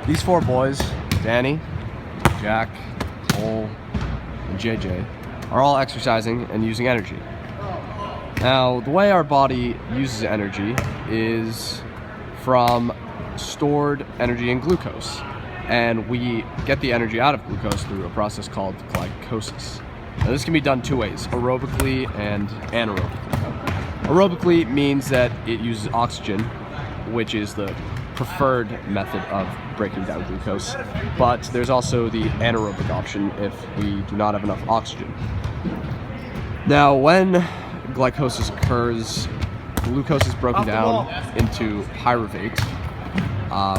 These four boys, Danny, Jack, Cole, and JJ, are all exercising and using energy. Now, the way our body uses energy is from stored energy in glucose, and we get the energy out of glucose through a process called glycolysis. Now, this can be done two ways, aerobically and anaerobically. Aerobically means that it uses oxygen, which is the preferred method of breaking down glucose, but there's also the anaerobic option if we do not have enough oxygen. Now, when glycosis occurs, glucose is broken down into pyruvate,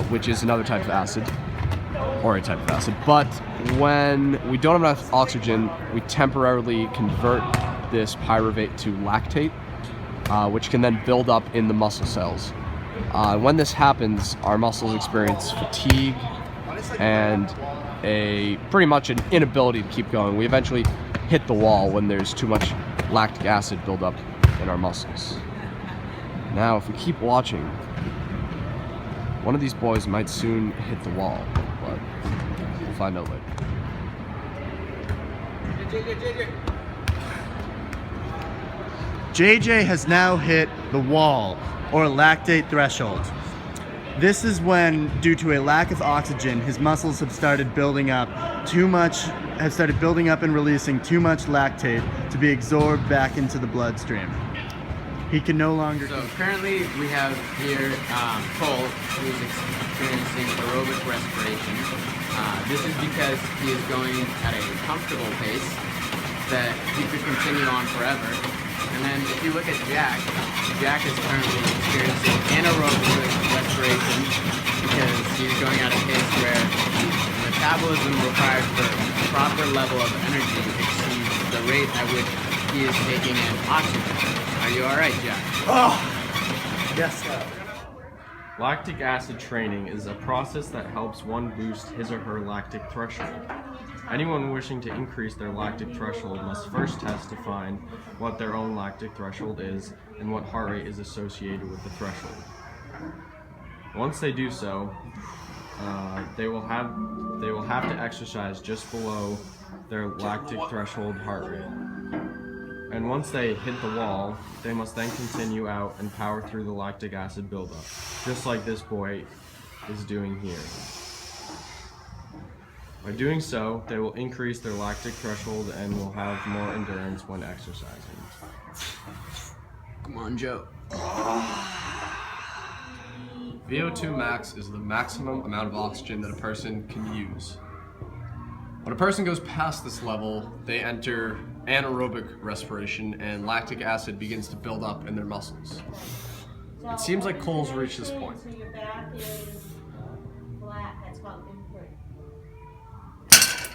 which is another type of acid, or a type of acid. But when we don't have enough oxygen, we temporarily convert this pyruvate to lactate, which can then build up in the muscle cells. When this happens, our muscles experience fatigue and pretty much an inability to keep going. We eventually hit the wall when there's too much lactic acid buildup in our muscles. Now, if we keep watching, one of these boys might soon hit the wall, but we'll find out later. JJ has now hit the wall, or lactate threshold. This is when, due to a lack of oxygen, his muscles have started building up and releasing too much lactate to be absorbed back into the bloodstream. He can no longer... So currently we have here Cole, who's experiencing aerobic respiration. This is because he is going at a comfortable pace that he could continue on forever. And then if you look at Jack is currently experiencing anaerobic respiration because he's going at a pace where the metabolism required for a proper level of energy exceeds the rate at which he is taking in oxygen. Are you alright, Jack? Oh! Yes, sir. Lactic acid training is a process that helps one boost his or her lactic threshold. Anyone wishing to increase their lactic threshold must first test to find what their own lactic threshold is and what heart rate is associated with the threshold. Once they do so, they will have to exercise just below their lactic threshold heart rate. And once they hit the wall, they must then continue out and power through the lactic acid buildup, just like this boy is doing here. By doing so, they will increase their lactic threshold and will have more endurance when exercising. Come on, Joe. VO2 max is the maximum amount of oxygen that a person can use. When a person goes past this level, they enter anaerobic respiration and lactic acid begins to build up in their muscles. It seems like Cole's reached this point. So your back is flat, that's called input.